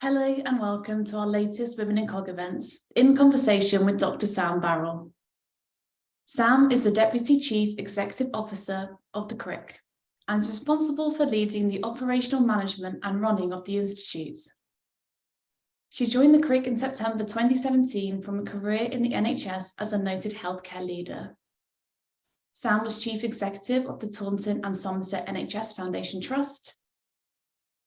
Hello and welcome to our latest Women in COG events, in conversation with Dr Sam Barrell. Sam is the Deputy Chief Executive Officer of the Crick and is responsible for leading the operational management and running of the institutes. She joined the Crick in September 2017 from a career in the NHS as a noted healthcare leader. Sam was Chief Executive of the Taunton and Somerset NHS Foundation Trust.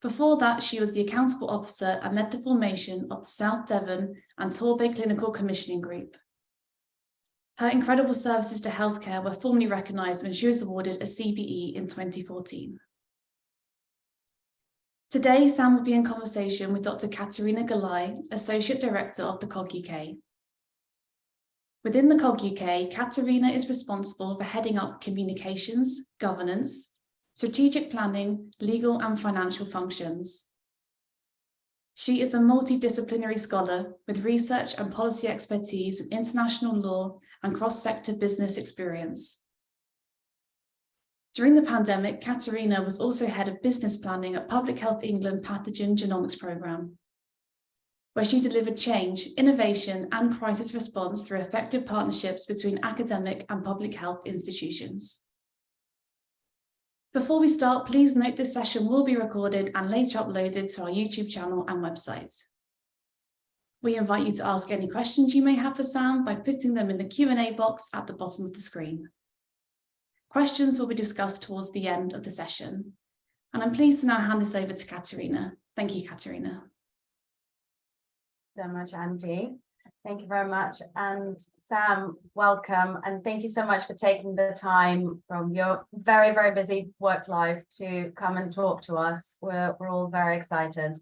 Before that, she was the Accountable Officer and led the formation of the South Devon and Torbay Clinical Commissioning Group. Her incredible services to healthcare were formally recognised when she was awarded a CBE in 2014. Today, Sam will be in conversation with Dr Katerina Galai, Associate Director of the COG-UK. Within the COG-UK, Katerina is responsible for heading up communications, governance, strategic planning, legal and financial functions. She is a multidisciplinary scholar with research and policy expertise in international law and cross-sector business experience. During the pandemic, Katerina was also head of business planning at Public Health England Pathogen Genomics Programme, where she delivered change, innovation and crisis response through effective partnerships between academic and public health institutions. Before we start, please note this session will be recorded and later uploaded to our YouTube channel and website. We invite you to ask any questions you may have for Sam by putting them in the Q&A box at the bottom of the screen. Questions will be discussed towards the end of the session. And I'm pleased to now hand this over to Katerina. Thank you, Katerina. So much, Angie. Thank you very much. And Sam, welcome. And thank you so much for taking the time from your very, very busy work life to come and talk to us. We're all very excited.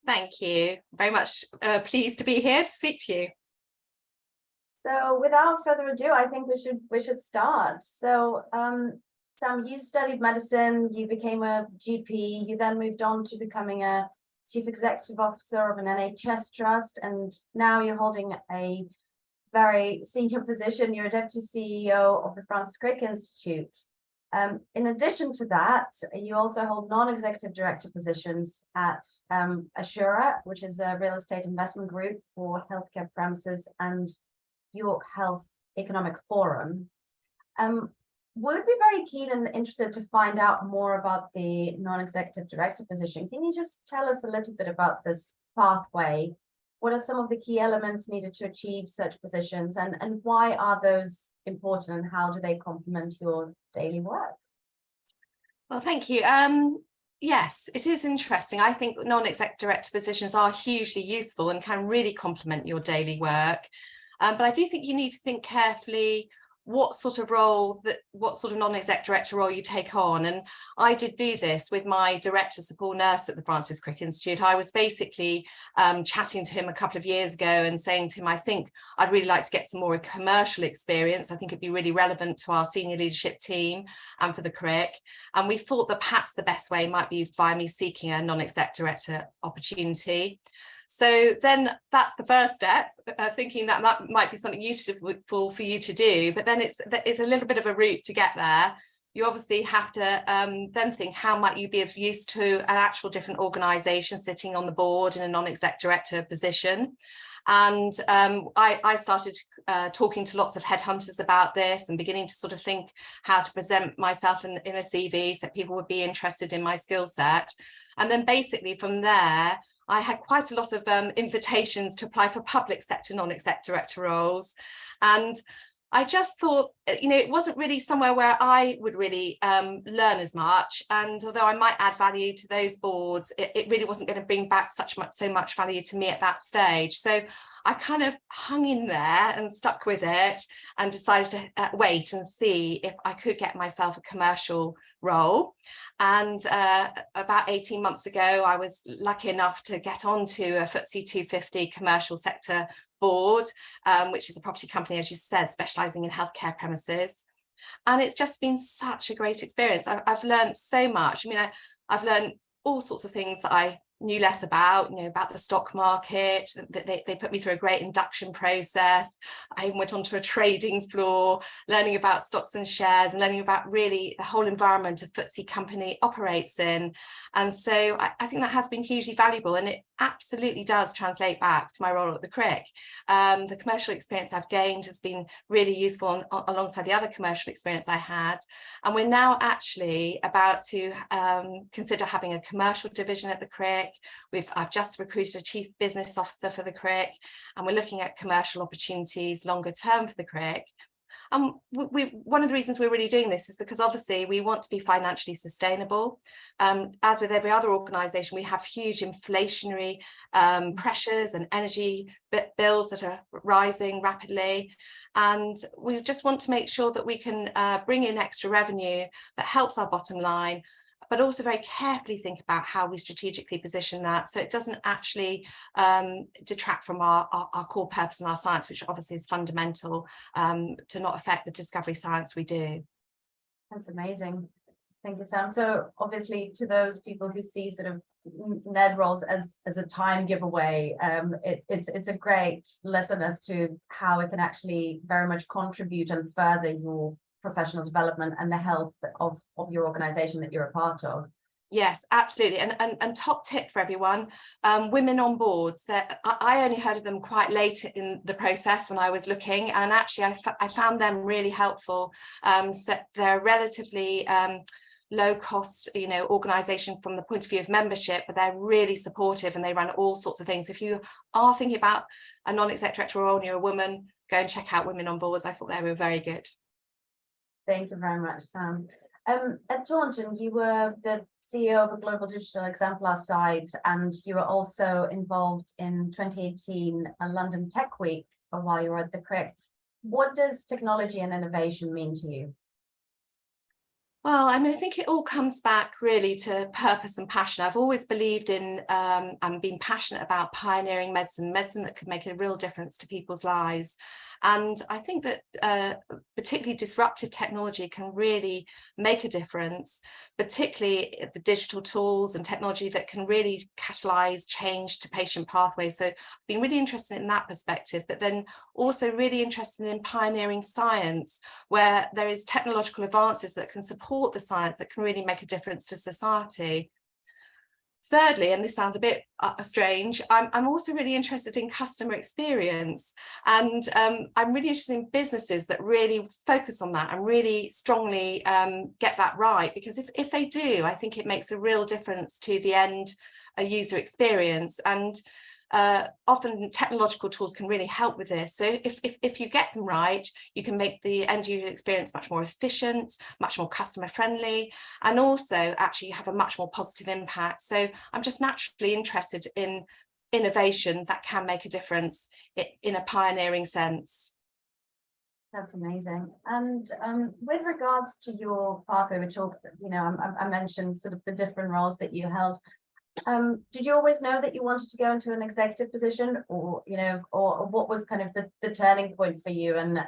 Thank you very much. Pleased to be here to speak to you. So without further ado, I think we should start. So Sam, you studied medicine, you became a GP, you then moved on to becoming a Chief Executive Officer of an NHS trust, and now you're holding a very senior position. You're a Deputy CEO of the Crick Institute. In addition to that, you also hold non-executive director positions at Assura, which is a real estate investment group for healthcare premises, and York Health Economic Forum. Would be very keen and interested to find out more about the non-executive director position. Can you just tell us a little bit about this pathway? What are some of the key elements needed to achieve such positions, and why are those important, and how do they complement your daily work? Well, thank you. Yes, it is interesting. I think non-exec director positions are hugely useful and can really complement your daily work. But I do think you need to think carefully what sort of non-exec director role you take on. And I did do this with my director support nurse at the Crick Institute. I was basically chatting to him a couple of years ago and saying to him, I think I'd really like to get some more commercial experience. I think it'd be really relevant to our senior leadership team and for the Crick. And we thought that perhaps the best way might be by me seeking a non-exec director opportunity. So then that's the first step, thinking that that might be something useful for you to do, but then it's a little bit of a route to get there. You obviously have to then think, how might you be of use to an actual different organisation sitting on the board in a non-exec director position. And I started talking to lots of headhunters about this and beginning to sort of think how to present myself in a CV so that people would be interested in my skill set. And then basically from there, I had quite a lot of invitations to apply for public sector non-exec director roles. And I just thought, it wasn't really somewhere where I would really learn as much. And although I might add value to those boards, it really wasn't going to bring back so much value to me at that stage. So I kind of hung in there and stuck with it and decided to wait and see if I could get myself a commercial role. And about 18 months ago, I was lucky enough to get onto a FTSE 250 commercial sector board, which is a property company, as you said, specialising in healthcare premises. And it's just been such a great experience. I've learned so much. I mean, I've learned all sorts of things that I knew less about, about the stock market. They put me through a great induction process. I even went onto a trading floor, learning about stocks and shares and learning about really the whole environment a FTSE company operates in. And so I think that has been hugely valuable, and it absolutely does translate back to my role at the Crick. The commercial experience I've gained has been really useful alongside the other commercial experience I had. And we're now actually about to consider having a commercial division at the Crick. I've just recruited a chief business officer for the Crick, and we're looking at commercial opportunities longer term for the Crick. One of the reasons we're really doing this is because obviously we want to be financially sustainable. As with every other organisation, we have huge inflationary pressures and energy bills that are rising rapidly, and we just want to make sure that we can bring in extra revenue that helps our bottom line, but also very carefully think about how we strategically position that so it doesn't actually detract from our core purpose and our science, which obviously is fundamental to not affect the discovery science we do. That's amazing. Thank you, Sam. So obviously to those people who see sort of NED roles as a time giveaway, it's a great lesson as to how it can actually very much contribute and further your professional development and the health of your organization that you're a part of. Yes, absolutely. And top tip for everyone, women on boards, that I only heard of them quite late in the process when I was looking, and actually I found them really helpful. So they're a relatively low cost organization from the point of view of membership, but they're really supportive and they run all sorts of things. If you are thinking about a non-exec director role and you're a woman, go and check out Women on Boards. I thought they were very good. Thank you very much, Sam. At Taunton, you were the CEO of a global digital exemplar site, and you were also involved in 2018 London Tech Week while you were at the Crick. What does technology and innovation mean to you? Well, I mean, I think it all comes back really to purpose and passion. I've always believed in and been passionate about pioneering medicine that could make a real difference to people's lives. And I think that particularly disruptive technology can really make a difference, particularly the digital tools and technology that can really catalyse change to patient pathways. So I've been really interested in that perspective, but then also really interested in pioneering science, where there is technological advances that can support the science that can really make a difference to society. Thirdly, and this sounds a bit strange, I'm also really interested in customer experience, and I'm really interested in businesses that really focus on that and really strongly get that right, because if they do, I think it makes a real difference to the end user experience. And often technological tools can really help with this. So if you get them right, you can make the end user experience much more efficient, much more customer friendly, and also actually have a much more positive impact. So I'm just naturally interested in innovation that can make a difference in a pioneering sense. That's amazing. And with regards to your pathway, which I mentioned sort of the different roles that you held. Did you always know that you wanted to go into an executive position, or or what was kind of the turning point for you, and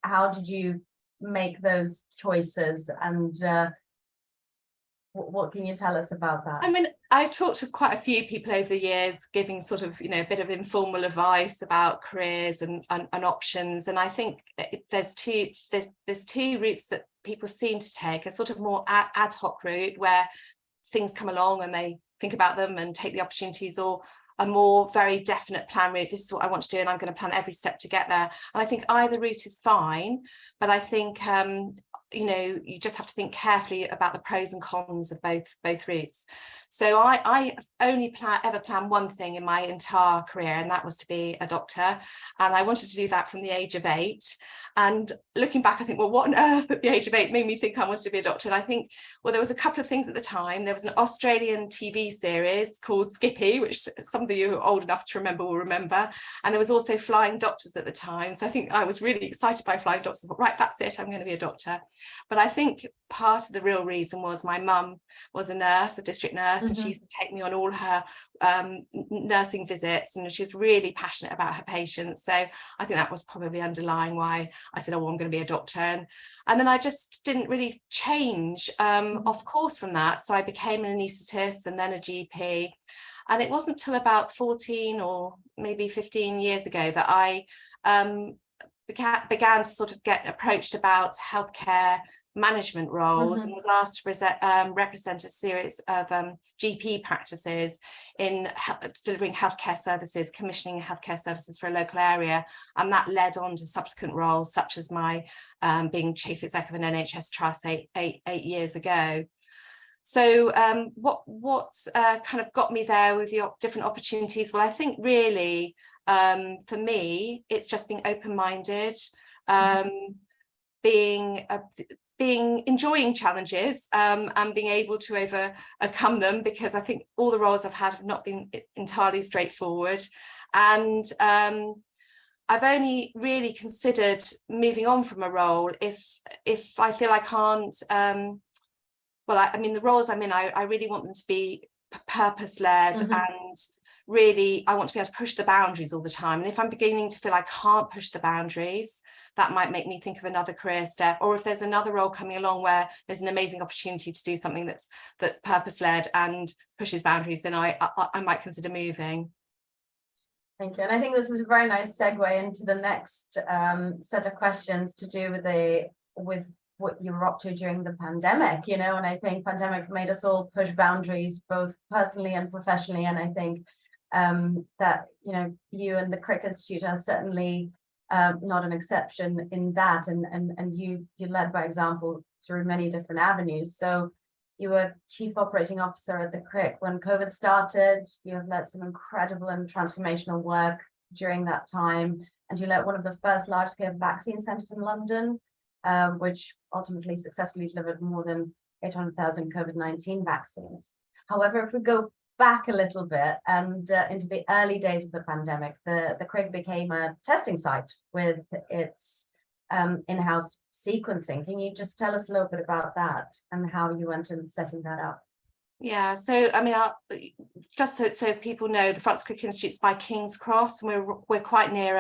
how did you make those choices, and what can you tell us about that? I mean, I've talked to quite a few people over the years, giving sort of a bit of informal advice about careers and options, and I think there's two routes that people seem to take: a sort of more ad hoc route where things come along and they think about them and take the opportunities, or a more very definite plan route. This is what I want to do and I'm going to plan every step to get there. And I think either route is fine, but I think you just have to think carefully about the pros and cons of both routes. So I only ever planned one thing in my entire career, and that was to be a doctor, and I wanted to do that from the age of 8. And looking back, I think, well, what on earth at the age of 8 made me think I wanted to be a doctor? And I think, well, there was a couple of things at the time. There was an Australian TV series called Skippy, which some of you who are old enough to remember will remember, and there was also Flying Doctors at the time. So I think I was really excited by Flying Doctors. I thought, right, that's it, I'm going to be a doctor. But I think part of the real reason was my mum was a nurse, a district nurse, nurse, and she used to take me on all her nursing visits, and she's really passionate about her patients. So I think that was probably underlying why I said, oh, well, I'm going to be a doctor. And then I just didn't really change off course from that. So I became an anaesthetist and then a GP. And it wasn't till about 14 or maybe 15 years ago that I began to sort of get approached about healthcare management roles, and was asked to represent a series of GP practices in delivering healthcare services, commissioning healthcare services for a local area. And that led on to subsequent roles, such as my being chief executive of an NHS trust eight years ago. So what kind of got me there with the different opportunities? Well, I think really for me, it's just being open-minded, enjoying challenges and being able to overcome them, because I think all the roles I've had have not been entirely straightforward. And I've only really considered moving on from a role if I feel I can't. Well, I mean, the roles I'm in, I really want them to be purpose-led, and really I want to be able to push the boundaries all the time. And if I'm beginning to feel I can't push the boundaries, that might make me think of another career step. Or if there's another role coming along where there's an amazing opportunity to do something that's purpose-led and pushes boundaries, then I might consider moving. Thank you. And I think this is a very nice segue into the next set of questions to do with what you were up to during the pandemic, you know. And I think pandemic made us all push boundaries, both personally and professionally. And I think that, you know, you and the Crick Institute are certainly not an exception in that, and you led by example through many different avenues. So you were chief operating officer at the Crick when COVID started. You have led some incredible and transformational work during that time, and you led one of the first large-scale vaccine centres in London, which ultimately successfully delivered more than 800,000 COVID-19 vaccines. However, if we go back a little bit and into the early days of the pandemic, the Crick became a testing site with its in-house sequencing. Can you just tell us a little bit about that and how you went in setting that up? Yeah, so I mean, just so people know, the Crick Institute's by King's Cross, and we're quite near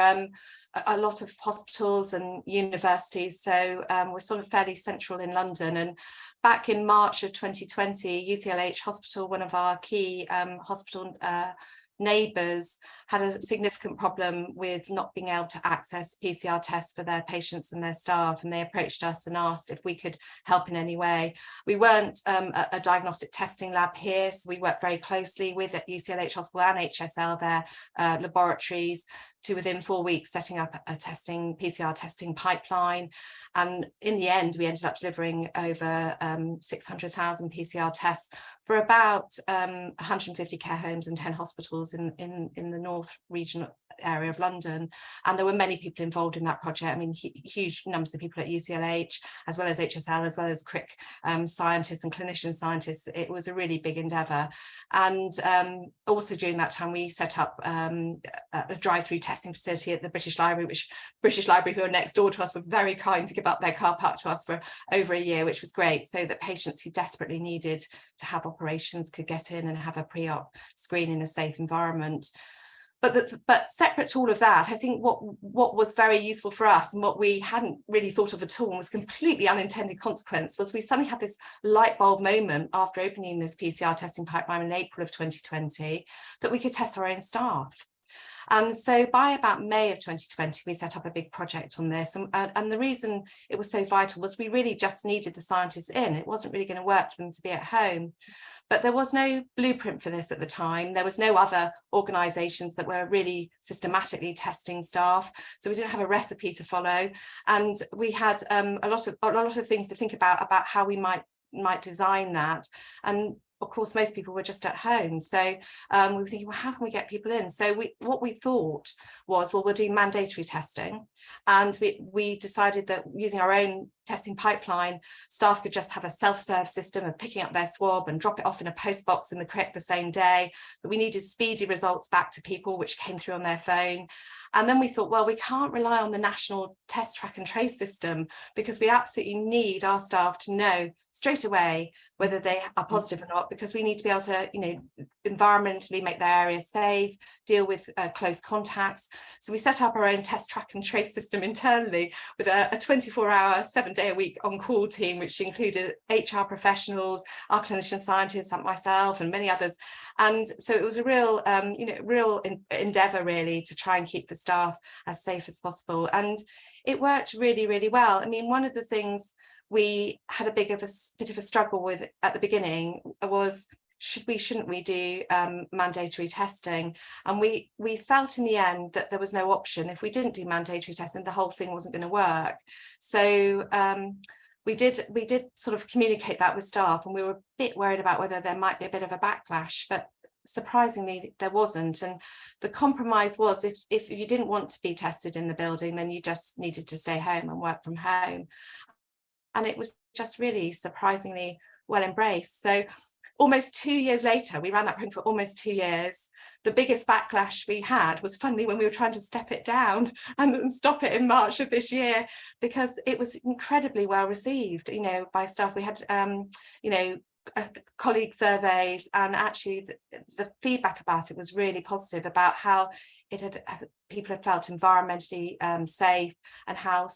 a lot of hospitals and universities, so we're sort of fairly central in London. And back in March of 2020, UCLH Hospital, one of our key hospital neighbours, had a significant problem with not being able to access PCR tests for their patients and their staff, and they approached us and asked if we could help in any way. We weren't a diagnostic testing lab here, so we worked very closely with at UCLH Hospital and HSL, their laboratories, to within 4 weeks setting up a PCR testing pipeline. And in the end, we ended up delivering over 600,000 PCR tests for about 150 care homes and 10 hospitals in the North region area of London. And there were many people involved in that project. I mean, huge numbers of people at UCLH, as well as HSL, as well as Crick scientists and clinician scientists. It was a really big endeavour. And also during that time, we set up a drive-through testing facility at the British Library, which British Library, who are next door to us, were very kind to give up their car park to us for over a year, which was great, so that patients who desperately needed to have operations could get in and have a pre-op screen in a safe environment. But separate to all of that, I think what was very useful for us, and what we hadn't really thought of at all, and was completely unintended consequence, was we suddenly had this light bulb moment after opening this PCR testing pipeline in April of 2020, that we could test our own staff. And so by about May of 2020, we set up a big project on this. And the reason it was so vital was we really just needed the scientists in. It wasn't really going to work for them to be at home. But there was no blueprint for this at the time. There was no other organisations that were really systematically testing staff. So we didn't have a recipe to follow. And we had a lot of things to think about how we might design that. And of course, most people were just at home. So we were thinking, well, how can we get people in? So what we thought was, well, we'll do mandatory testing. And we decided that using our own testing pipeline, staff could just have a self-serve system of picking up their swab and drop it off in a post box in the Crick the same day. But we needed speedy results back to people, which came through on their phone. And then we thought, well, we can't rely on the national test, track and trace system, because we absolutely need our staff to know straight away whether they are positive or not, because we need to be able to, you know, environmentally make their area safe, deal with close contacts. So we set up our own test, track and trace system internally with a 24-hour, 7-day-a-week on-call team, which included HR professionals, our clinician scientists, like myself and many others. And so it was a real, real endeavour really to try and keep the staff as safe as possible. And it worked really, really well. I mean, one of the things we had a bit of a struggle with at the beginning was, shouldn't we do mandatory testing? And we felt in the end that there was no option. If we didn't do mandatory testing, the whole thing wasn't going to work. So we did sort of communicate that with staff, and we were a bit worried about whether there might be a bit of a backlash, but surprisingly there wasn't. And the compromise was, if you didn't want to be tested in the building, then you just needed to stay home and work from home. And it was just really surprisingly well embraced. So almost 2 years later, we ran that program for almost 2 years. The biggest backlash we had was funny when we were trying to step it down and stop it in March of this year, because it was incredibly well received, you know, by staff. We had, colleague surveys, and actually the feedback about it was really positive, about how people had felt environmentally safe, and how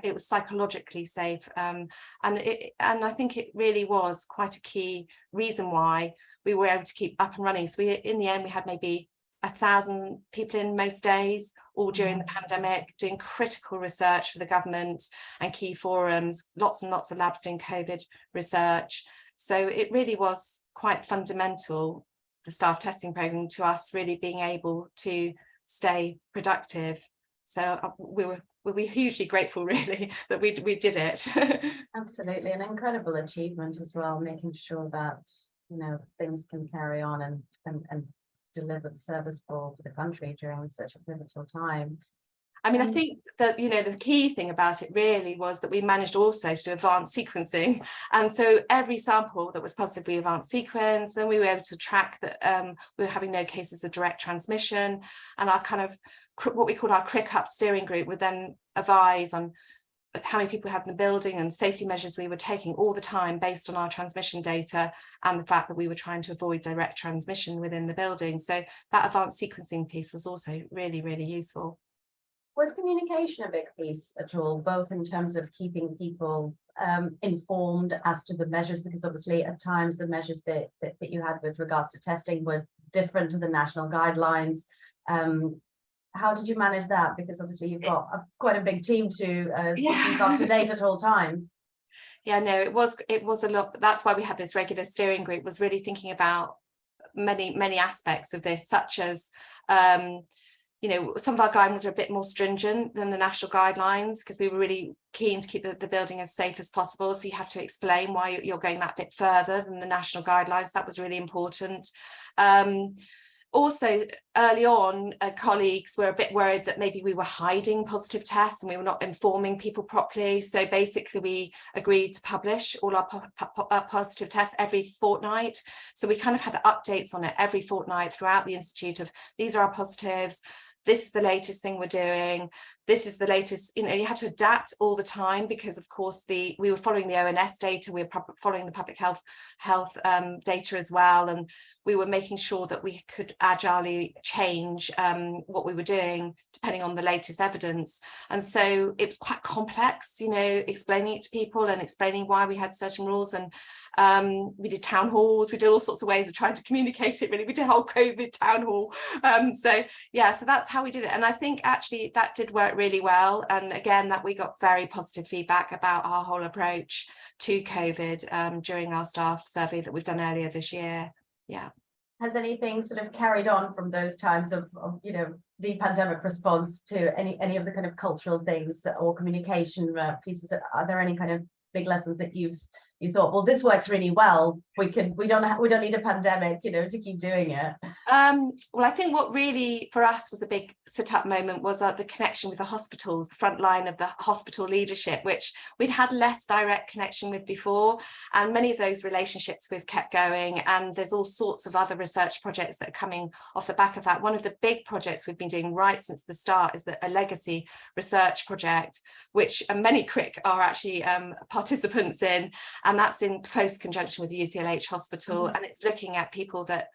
it was psychologically safe, and I think it really was quite a key reason why we were able to keep up and running. So in the end we had maybe 1,000 people in most days, all during the pandemic, doing critical research for the government and key forums, lots and lots of labs doing COVID research. So it really was quite fundamental, the staff testing programme, to us really being able to stay productive. So we were hugely grateful really that we did it. Absolutely, an incredible achievement as well, making sure that, you know, things can carry on and deliver the service for the country during such a pivotal time. I mean, I think that, you know, the key thing about it really was that we managed also to do advanced sequencing. And so every sample that was positive, we advanced sequence, then we were able to track that we were having no cases of direct transmission. And our kind of, what we called our Crick up steering group would then advise on how many people we had in the building and safety measures we were taking all the time based on our transmission data and the fact that we were trying to avoid direct transmission within the building. So that advanced sequencing piece was also really, really useful. Was communication a big piece at all, both in terms of keeping people informed as to the measures, because obviously at times the measures that you had with regards to testing were different to the national guidelines? How did you manage that? Because obviously you've got quite a big team to keep up to date at all times. Yeah, no, it was a lot. That's why we had this regular steering group, was really thinking about many aspects of this, such as you know, some of our guidelines are a bit more stringent than the national guidelines, because we were really keen to keep the building as safe as possible. So you have to explain why you're going that bit further than the national guidelines. That was really important. Also, early on, colleagues were a bit worried that maybe we were hiding positive tests and we were not informing people properly. So basically, we agreed to publish all our positive tests every fortnight. So we kind of had updates on it every fortnight throughout the Institute of, these are our positives, this is the latest thing we're doing, this is the latest, you know, you had to adapt all the time, because of course we were following the ONS data, we were following the public health data as well, and we were making sure that we could agilely change what we were doing depending on the latest evidence. And so it was quite complex, you know, explaining it to people and explaining why we had certain rules. And we did town halls, we did all sorts of ways of trying to communicate it really. We did a whole COVID town hall. So yeah, so that's how we did it. And I think actually that did work really well. And again, that we got very positive feedback about our whole approach to COVID during our staff survey that we've done earlier this year. Yeah. Has anything sort of carried on from those times of you know, the pandemic response to any of the kind of cultural things or communication pieces? Are there any kind of big lessons that you thought, well, this works really well, we don't need a pandemic, you know, to keep doing it? Well, I think what really for us was a big sit-up moment was the connection with the hospitals, the front line of the hospital leadership, which we'd had less direct connection with before, and many of those relationships we've kept going, and there's all sorts of other research projects that are coming off the back of that. One of the big projects we've been doing right since the start is a legacy research project, which many Crick are actually participants in, and that's in close conjunction with the UCLH hospital, and it's looking at people that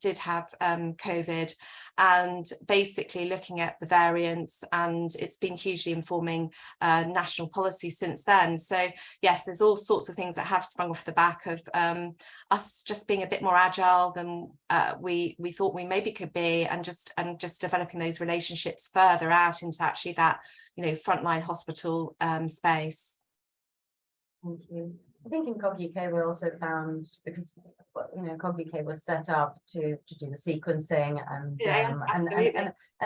did have COVID, and basically looking at the variants, and it's been hugely informing national policy since then. So yes, there's all sorts of things that have sprung off the back of us just being a bit more agile than we thought we maybe could be, and just developing those relationships further out into actually that, you know, frontline hospital space. Thank you. I think in COG-UK we also found, because you know COG-UK was set up to do the sequencing and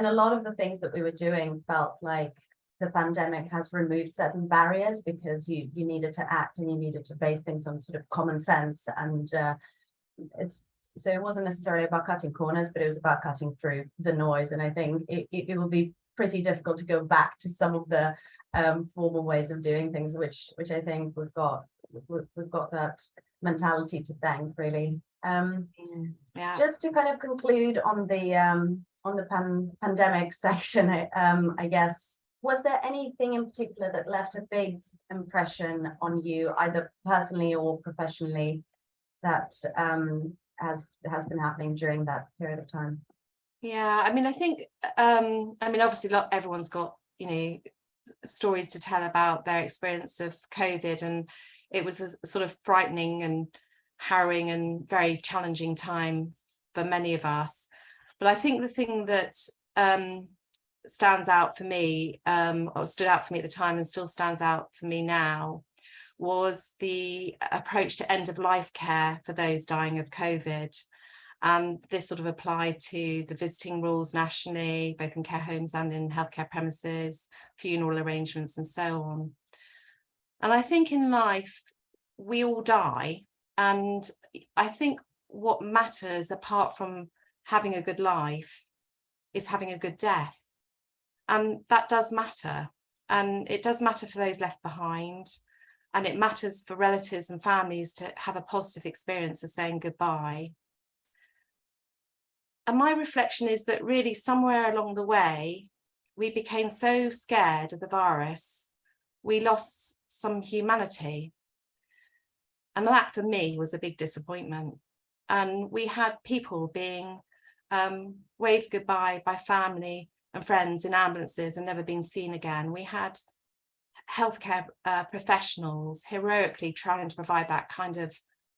a lot of the things that we were doing felt like the pandemic has removed certain barriers, because you needed to act and you needed to base things on sort of common sense, and so it wasn't necessarily about cutting corners, but it was about cutting through the noise. And I think it will be pretty difficult to go back to some of the formal ways of doing things, which I think we've got that mentality to thank, really. Just to kind of conclude on the pandemic section, I guess, was there anything in particular that left a big impression on you, either personally or professionally, that has been happening during that period of time? Yeah, I mean, I think obviously everyone's got, you know, stories to tell about their experience of COVID, and it was a sort of frightening and harrowing and very challenging time for many of us. But I think the thing that stands out for me, or stood out for me at the time and still stands out for me now, was the approach to end of life care for those dying of COVID. And this sort of applied to the visiting rules nationally, both in care homes and in healthcare premises, funeral arrangements and so on. And I think in life, we all die. And I think what matters, apart from having a good life, is having a good death. And that does matter. And it does matter for those left behind. And it matters for relatives and families to have a positive experience of saying goodbye. And my reflection is that really somewhere along the way, we became so scared of the virus, we lost some humanity. And that for me was a big disappointment. And we had people being waved goodbye by family and friends in ambulances and never been seen again. We had healthcare professionals heroically trying to provide that kind of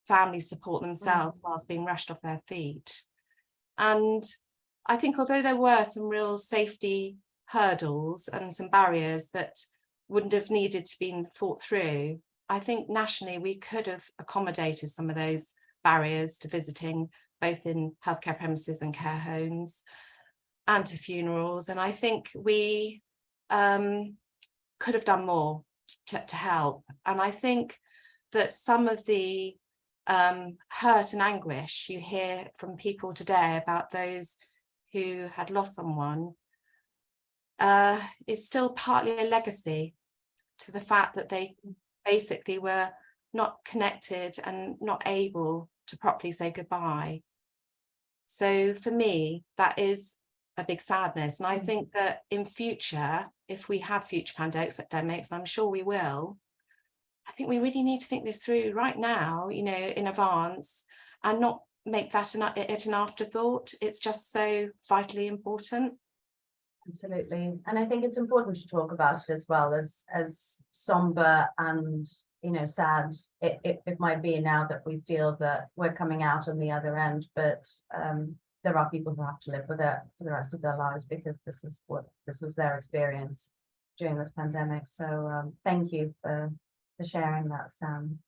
family support themselves whilst being rushed off their feet. And I think although there were some real safety hurdles and some barriers that wouldn't have needed to be thought through, I think nationally we could have accommodated some of those barriers to visiting, both in healthcare premises and care homes, and to funerals. And I think we could have done more to help. And I think that some of the hurt and anguish you hear from people today about those who had lost someone is still partly a legacy to the fact that they basically were not connected and not able to properly say goodbye. So for me, that is a big sadness. And I think that in future, if we have future pandemics, and I'm sure we will, I think we really need to think this through right now, you know, in advance, and not make that an afterthought. It's just so vitally important. Absolutely. And I think it's important to talk about it as well, as somber and, you know, sad it might be now that we feel that we're coming out on the other end, but there are people who have to live with it for the rest of their lives, because this was their experience during this pandemic. So thank you for sharing that, Sam.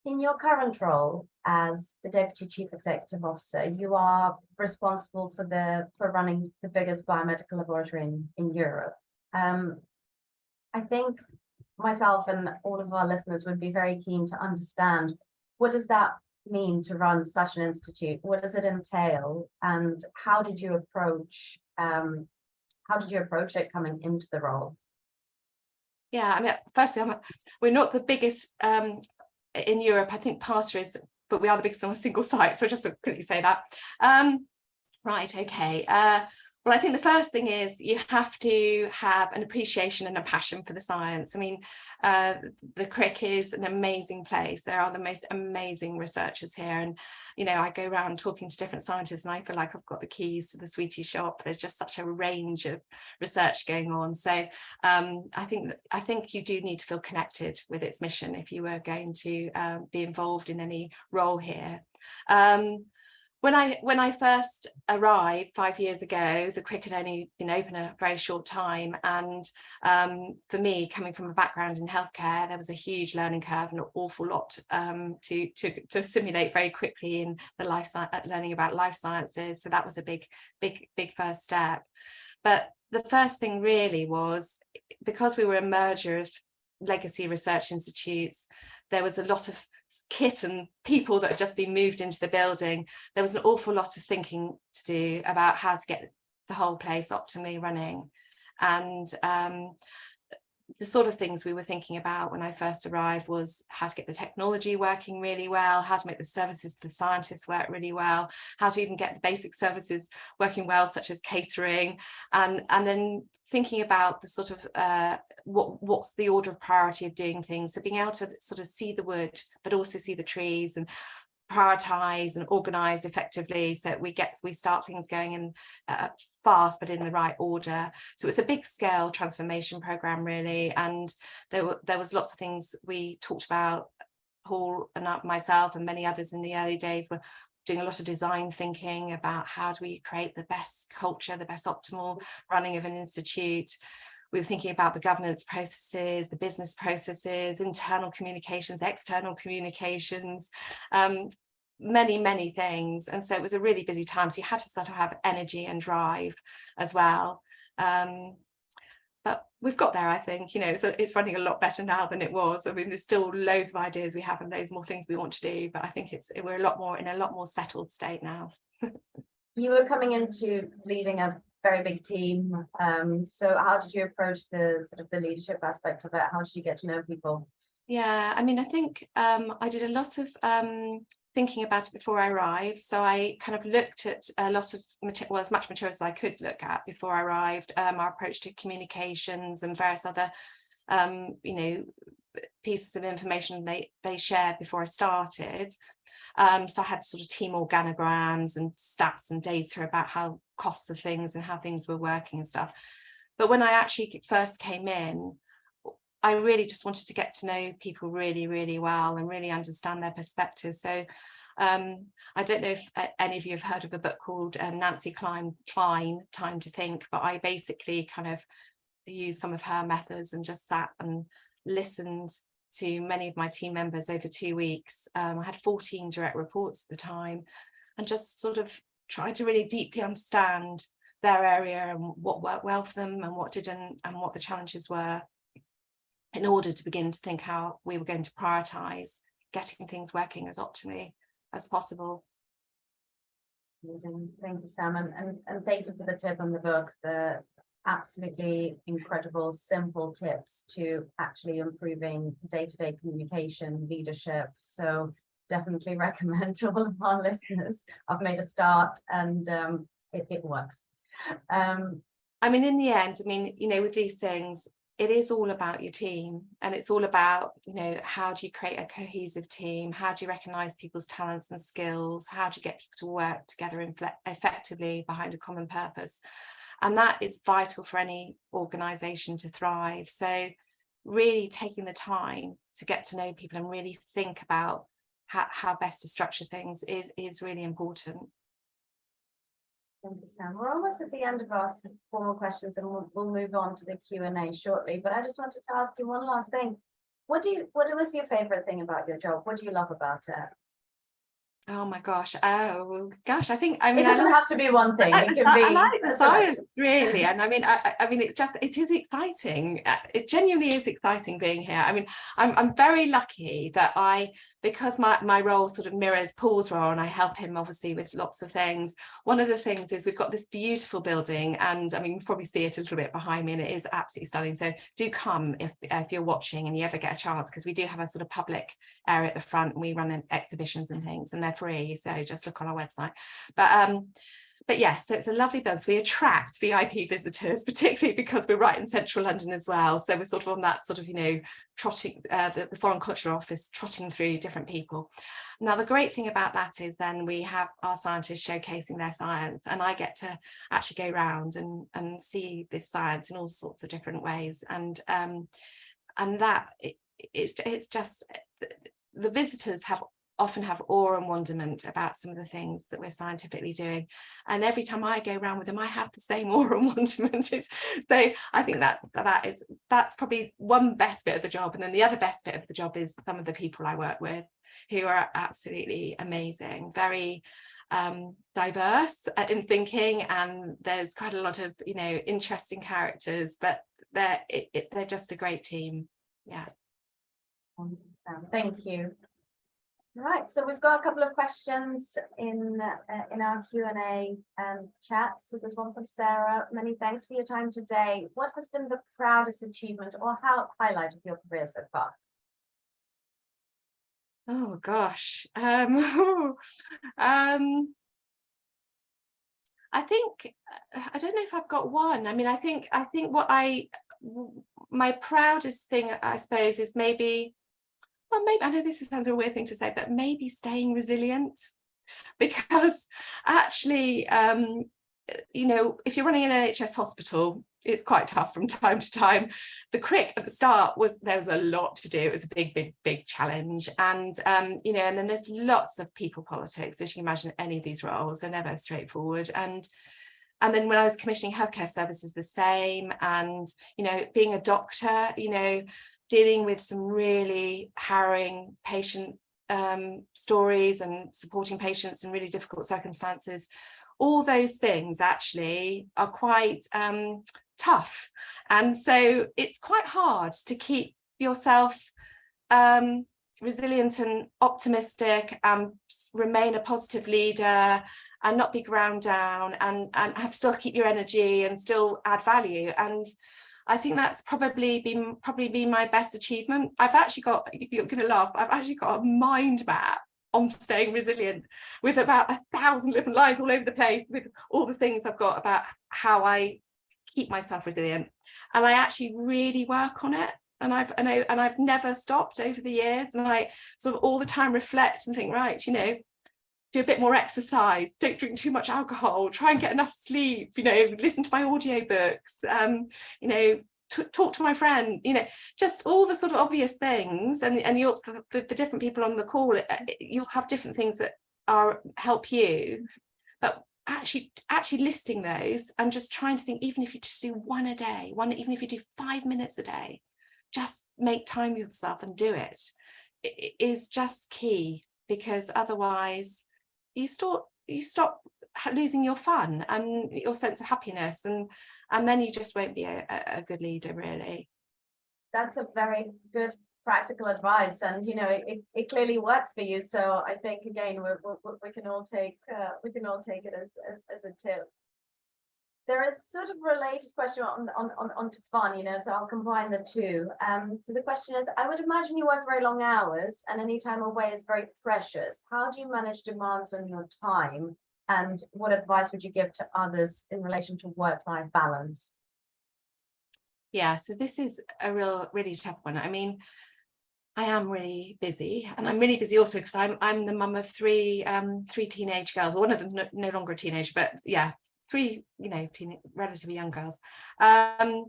In your current role as the Deputy Chief Executive Officer, you are responsible for running the biggest biomedical laboratory in Europe. I think myself and all of our listeners would be very keen to understand, what does that mean to run such an institute? What does it entail, and how did you approach it coming into the role? Yeah, I mean, firstly, we're not the biggest in Europe. I think Pastor is, but we are the biggest on a single site. So just to quickly say that. Right, okay. Well, I think the first thing is you have to have an appreciation and a passion for the science. I mean, the Crick is an amazing place. There are the most amazing researchers here. And, you know, I go around talking to different scientists and I feel like I've got the keys to the sweetie shop. There's just such a range of research going on. So I think you do need to feel connected with its mission if you were going to be involved in any role here. When I first arrived 5 years ago, the Crick had only been open a very short time, and for me, coming from a background in healthcare, there was a huge learning curve and an awful lot to assimilate very quickly in the learning about life sciences. So that was a big first step. But the first thing really was, because we were a merger of legacy research institutes, there was a lot of kit and people that had just been moved into the building. There was an awful lot of thinking to do about how to get the whole place optimally running. And the sort of things we were thinking about when I first arrived was how to get the technology working really well, how to make the services to the scientists work really well, how to even get the basic services working well, such as catering, and then thinking about the sort of what's the order of priority of doing things. So being able to sort of see the wood, but also see the trees, and prioritize and organize effectively so that we start things going in fast but in the right order. So it's a big scale transformation program really, and there was lots of things we talked about. Paul and myself and many others in the early days were doing a lot of design thinking about how do we create the best culture, the best optimal running of an institute. We were thinking about the governance processes, the business processes, internal communications, external communications, many things. And so it was a really busy time. So you had to sort of have energy and drive as well. But we've got there, I think, you know, so it's running a lot better now than it was. I mean, there's still loads of ideas we have and loads more things we want to do, but I think we're in a lot more settled state now. You were coming into leading a very big team. So how did you approach the sort of the leadership aspect of it? How did you get to know people? Yeah, I mean, I think I did a lot of thinking about it before I arrived. So I kind of looked at a lot of material, well, as much material as I could look at before I arrived, our approach to communications and various other, you know, pieces of information they shared before I started. So I had sort of team organograms and stats and data about how costs of things and how things were working and stuff. But when I actually first came in, I really just wanted to get to know people really well and really understand their perspectives. So I don't know if any of you have heard of a book called Nancy Klein, Time to Think, but I basically kind of used some of her methods and just sat and listened to many of my team members over 2 weeks. I had 14 direct reports at the time, and just sort of tried to really deeply understand their area and what worked well for them and what didn't, and what the challenges were, in order to begin to think how we were going to prioritise getting things working as optimally as possible. Amazing. Thank you, Sam. And thank you for the tip on the book, the absolutely incredible, simple tips to actually improving day-to-day communication, leadership. So definitely recommend to all of our listeners. I've made a start and it works. I mean, in the end, I mean, you know, with these things, it is all about your team, and it's all about, you know, how do you create a cohesive team? How do you recognise people's talents and skills? How do you get people to work together effectively behind a common purpose? And that is vital for any organisation to thrive. So really taking the time to get to know people and really think about how best to structure things is really important. Thank you, Sam. We're almost at the end of our formal questions, and we'll move on to the Q&A shortly. But I just wanted to ask you one last thing. What was your favorite thing about your job? What do you love about it? Oh my gosh. Oh gosh. I think, I It mean, doesn't have to be one thing. It can be I like the a science, selection. really. And I mean, I mean, it is exciting. It genuinely is exciting being here. I mean, I'm very lucky that because my role sort of mirrors Paul's role, and I help him obviously with lots of things. One of the things is we've got this beautiful building, and I mean, you can probably see it a little bit behind me, and it is absolutely stunning. So do come if you're watching and you ever get a chance, because we do have a sort of public area at the front, and we run exhibitions and things, and they're free. So just look on our website. But yes, so it's a lovely build. So we attract VIP visitors, particularly because we're right in central London as well. So we're sort of on that sort of, you know, trotting the Foreign Culture Office, trotting through different people. Now, the great thing about that is then we have our scientists showcasing their science, and I get to actually go around and see this science in all sorts of different ways. And that it's just, the visitors often have awe and wonderment about some of the things that we're scientifically doing, and every time I go around with them I have the same awe and wonderment. So I think that's probably one best bit of the job, and then the other best bit of the job is some of the people I work with, who are absolutely amazing, very diverse in thinking, and there's quite a lot of, you know, interesting characters, but they're just a great team. Yeah. Thank you. Right, so we've got a couple of questions in our Q&A chat. So there's one from Sarah. Many thanks for your time today. What has been the proudest achievement or highlight of your career so far? Oh gosh. I think, I don't know if I've got one. I mean, I think my proudest thing, I suppose, is maybe, well, maybe, I know this sounds a weird thing to say, but maybe staying resilient, because actually, you know, if you're running an NHS hospital, it's quite tough from time to time. The Crick at the start there was a lot to do. It was a big challenge, and you know, and then there's lots of people politics, as you can imagine. Any of these roles, they're never straightforward, and then when I was commissioning healthcare services, the same. And you know, being a doctor, you know, dealing with some really harrowing patient stories and supporting patients in really difficult circumstances, all those things actually are quite tough. And so it's quite hard to keep yourself resilient and optimistic, and remain a positive leader, and not be ground down, and still keep your energy and still add value. And I think that's probably been my best achievement. I've actually got, you're going to laugh, I've actually got a mind map on staying resilient, with about 1,000 different lines all over the place, with all the things I've got about how I keep myself resilient. And I actually really work on it. And I've never stopped over the years. And I sort of all the time reflect and think, right, you know, do a bit more exercise, don't drink too much alcohol, try and get enough sleep, you know, listen to my audiobooks, you know, talk to my friend, you know, just all the sort of obvious things. And you'll, the different people on the call, you'll have different things that help you, but actually listing those and just trying to think, even if you just do one a day, even if you do 5 minutes a day, just make time for yourself and do it. It is just key, because otherwise you stop losing your fun and your sense of happiness, and then you just won't be a good leader, really. That's a very good practical advice, and you know, it clearly works for you. So I think again we can all take it as a tip. There is sort of a related question onto fun, you know, so I'll combine the two. So the question is, I would imagine you work very long hours and any time away is very precious. How do you manage demands on your time? And what advice would you give to others in relation to work-life balance? Yeah, so this is a really tough one. I mean, I am really busy, and I'm really busy also because I'm the mum of three teenage girls. Well, one of them no longer a teenager, but yeah, 3, you know, relatively young girls, and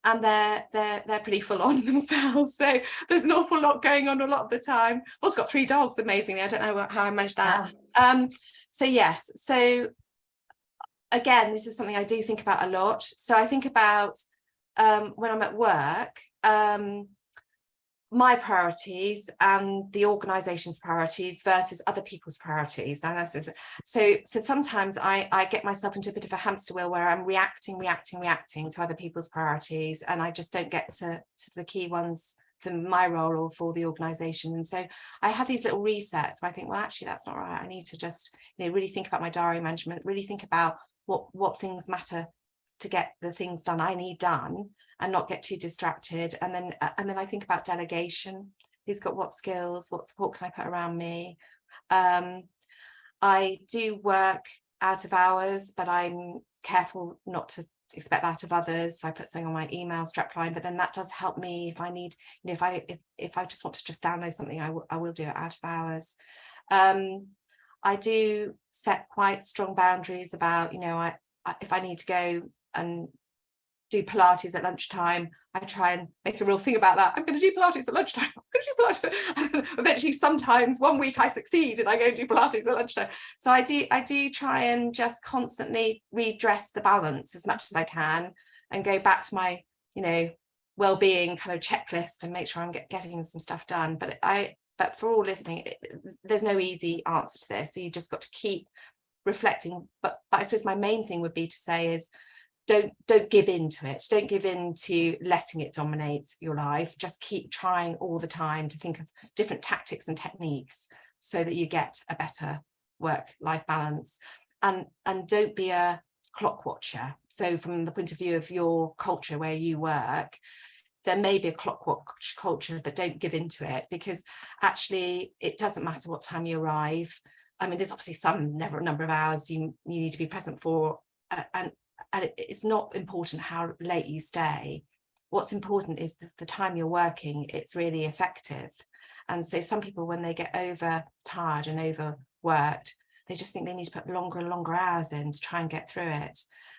they're pretty full on themselves. So there's an awful lot going on a lot of the time. Also got 3 dogs, amazingly. I don't know how I managed that. Wow. So yes, so again, this is something I do think about a lot. So I think about when I'm at work, my priorities and the organisation's priorities versus other people's priorities. And so sometimes I get myself into a bit of a hamster wheel where I'm reacting to other people's priorities, and I just don't get to the key ones for my role or for the organisation. And so I have these little resets where I think, well, actually that's not right. I need to just, you know, really think about my diary management, really think about what things matter to get the things done I need done, and not get too distracted. And then I think about delegation. Who's got what skills? What support can I put around me? I do work out of hours, but I'm careful not to expect that of others. So I put something on my email strapline, but then that does help me if I need, you know, if I just want to just download something, I will do it out of hours. I do set quite strong boundaries about, you know, if I need to go and do Pilates at lunchtime, I try and make a real thing about that. I'm going to do Pilates at lunchtime. I'm going to do Pilates. Eventually, sometimes one week I succeed and I go and do Pilates at lunchtime. So I do try and just constantly redress the balance as much as I can, and go back to my, you know, well-being kind of checklist and make sure I'm getting some stuff done. But for all listening, there's no easy answer to this. So you just got to keep reflecting. But I suppose my main thing would be to say is, don't give in to it. Don't give in to letting it dominate your life. Just keep trying all the time to think of different tactics and techniques so that you get a better work-life balance. And don't be a clock watcher. So from the point of view of your culture where you work, there may be a clock watch culture, but don't give in to it, because actually it doesn't matter what time you arrive. I mean, there's obviously some number of hours you need to be present for, and it's not important how late you stay. What's important is the time you're working, it's really effective. And so some people, when they get overtired and overworked, they just think they need to put longer and longer hours in to try and get through it.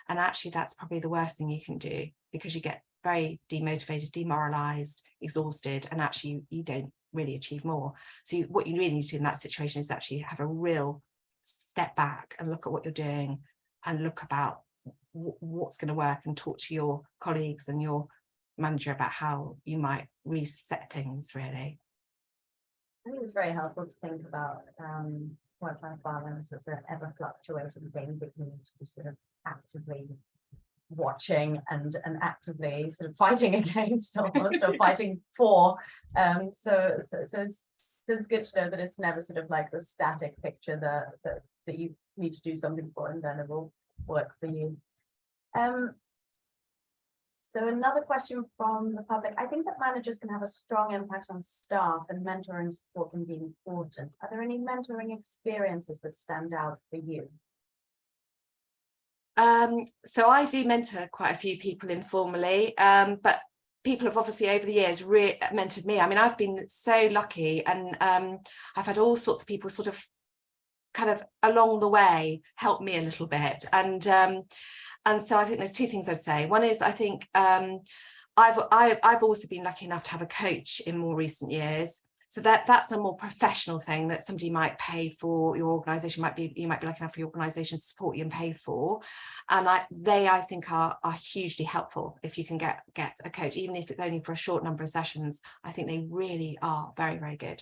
And actually that's probably the worst thing you can do, because you get very demotivated, demoralized, exhausted, and actually you don't really achieve more. So what you really need to do in that situation is actually have a real step back and look at what you're doing, and look about what's going to work, and talk to your colleagues and your manager about how you might reset things, really. I think it's very helpful to think about work-life balance as an ever fluctuating thing that you need to be sort of actively watching and actively sort of fighting against, almost, or fighting for. So it's good to know that it's never sort of like the static picture that you need to do something for and then it will work for you. So another question from the public. I think that managers can have a strong impact on staff, and mentoring support can be important. Are there any mentoring experiences that stand out for you? So I do mentor quite a few people informally, but people have obviously over the years mentored me. I mean, I've been so lucky, and I've had all sorts of people sort of kind of along the way help me a little bit. And so I think there's two things I'd say. One is, I think I've also been lucky enough to have a coach in more recent years. So that's a more professional thing that somebody might pay for. Your organisation you might be lucky enough for your organisation to support you and pay for. And I think are hugely helpful if you can get a coach, even if it's only for a short number of sessions. I think they really are very, very good.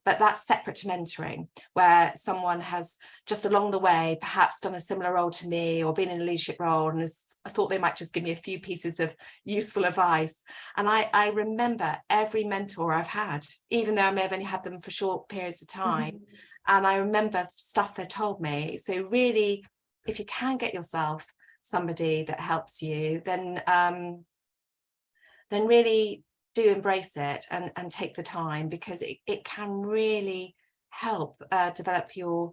But that's separate to mentoring, where someone has just along the way perhaps done a similar role to me, or been in a leadership role, and I thought they might just give me a few pieces of useful advice. And I remember every mentor I've had, even though I may have only had them for short periods of time, and I remember stuff they told me. So really, if you can get yourself somebody that helps you, then really do embrace it and take the time, because it can really help develop your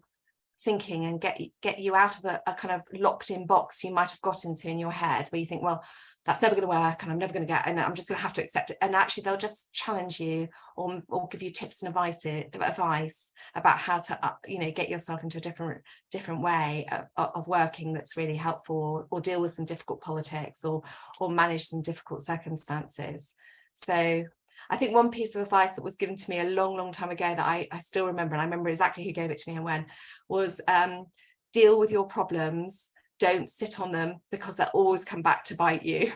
thinking and get you out of a kind of locked in box you might have got into in your head, where you think, well, that's never going to work and I'm never going to get, and I'm just going to have to accept it. And actually they'll just challenge you or give you tips and advice about how to get yourself into a different way of working that's really helpful, or deal with some difficult politics, or manage some difficult circumstances. So I think one piece of advice that was given to me a long time ago that I still remember, and I remember exactly who gave it to me and when, was deal with your problems, don't sit on them, because they'll always come back to bite you.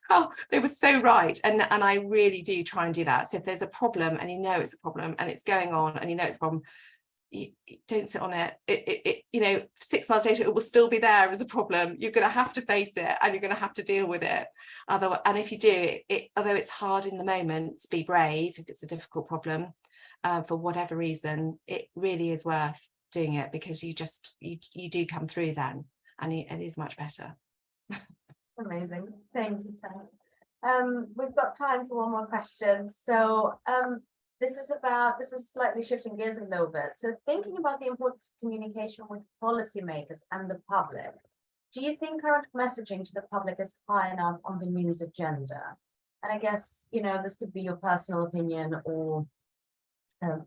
how they were so right, and I really do try and do that. So if there's a problem and you know it's a problem and it's going on and you know it's a problem, you don't sit on it. You know, 6 months later it will still be there as a problem. You're going to have to face it and you're going to have to deal with it. Otherwise, and if you do it, although it's hard in the moment to be brave if it's a difficult problem, for whatever reason, it really is worth doing it, because you do come through then, and it is much better. Amazing, thank you, Sam. We've got time for one more question. So this is slightly shifting gears a little bit. So thinking about the importance of communication with policymakers and the public, do you think current messaging to the public is high enough on the news agenda? And I guess, you know, this could be your personal opinion or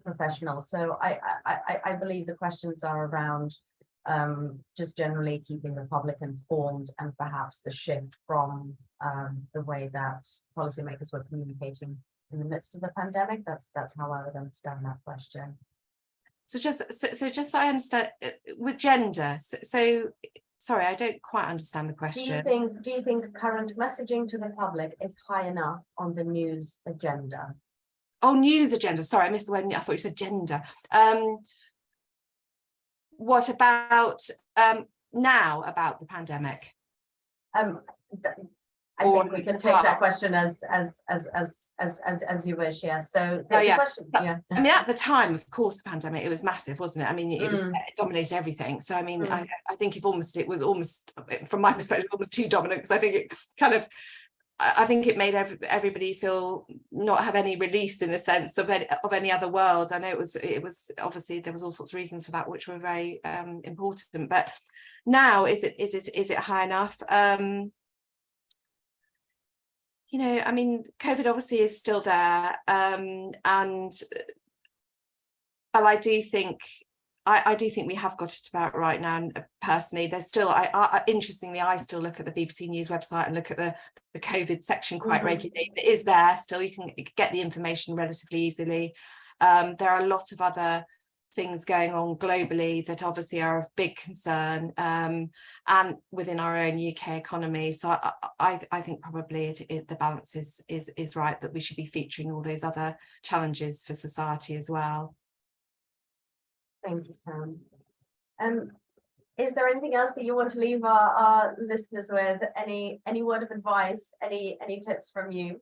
professional. So I believe the questions are around just generally keeping the public informed, and perhaps the shift from the way that policymakers were communicating in the midst of the pandemic. That's how I would understand that question. So just so I understand with gender. So sorry, I don't quite understand the question. Do you think current messaging to the public is high enough on the news agenda? Oh, news agenda. Sorry, I missed the word. I thought you said gender. What about now about the pandemic? I think we can take that question as you wish. Yeah. So the question, yeah. I mean, at the time, of course, the pandemic, it was massive, wasn't it? I mean, it dominated everything. So I mean, I think it was almost, from my perspective, almost too dominant, because I think it kind of, I think it made everybody feel not have any release in the sense of any other world. I know it was obviously there was all sorts of reasons for that, which were very important. But now, is it high enough? You know, I mean, COVID obviously is still there, but I do think we have got it about right now. And personally, there's still, interestingly, I still look at the BBC News website and look at the COVID section quite regularly. It is there still. You can get the information relatively easily. There are a lot of other things going on globally that obviously are of big concern, and within our own UK economy. So I think probably the balance is right, that we should be featuring all those other challenges for society as well. Thank you, Sam. Is there anything else that you want to leave our listeners with? Any word of advice? Any tips from you?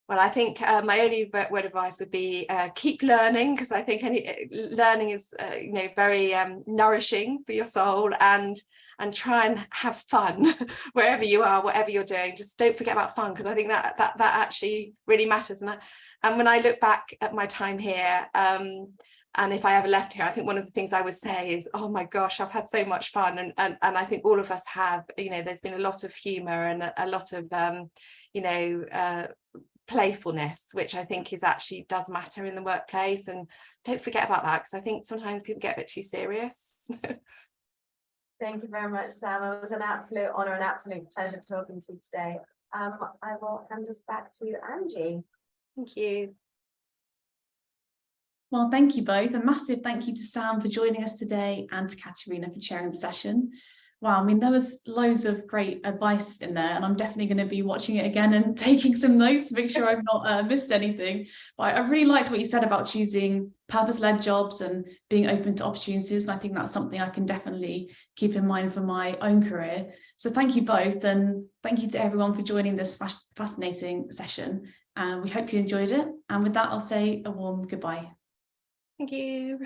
Well, I think my only word of advice would be keep learning, because I think learning is very nourishing for your soul, and try and have fun wherever you are, whatever you're doing. Just don't forget about fun, because I think that actually really matters. And when I look back at my time here, and if I ever left here, I think one of the things I would say is, oh my gosh, I've had so much fun. And I think all of us have. There's been a lot of humour and a lot of playfulness, which I think does matter in the workplace. And don't forget about that, because I think sometimes people get a bit too serious. Thank you very much, Sam. It was an absolute honour, an absolute pleasure talking to you today. I will hand us back to Angie. Thank you. Well, thank you both. A massive thank you to Sam for joining us today, and to Katerina for chairing the session. Wow, I mean, there was loads of great advice in there, and I'm definitely going to be watching it again and taking some notes to make sure I've not missed anything. But I really liked what you said about choosing purpose-led jobs and being open to opportunities. And I think that's something I can definitely keep in mind for my own career. So thank you both, and thank you to everyone for joining this fascinating session. And we hope you enjoyed it. And with that, I'll say a warm goodbye. Thank you.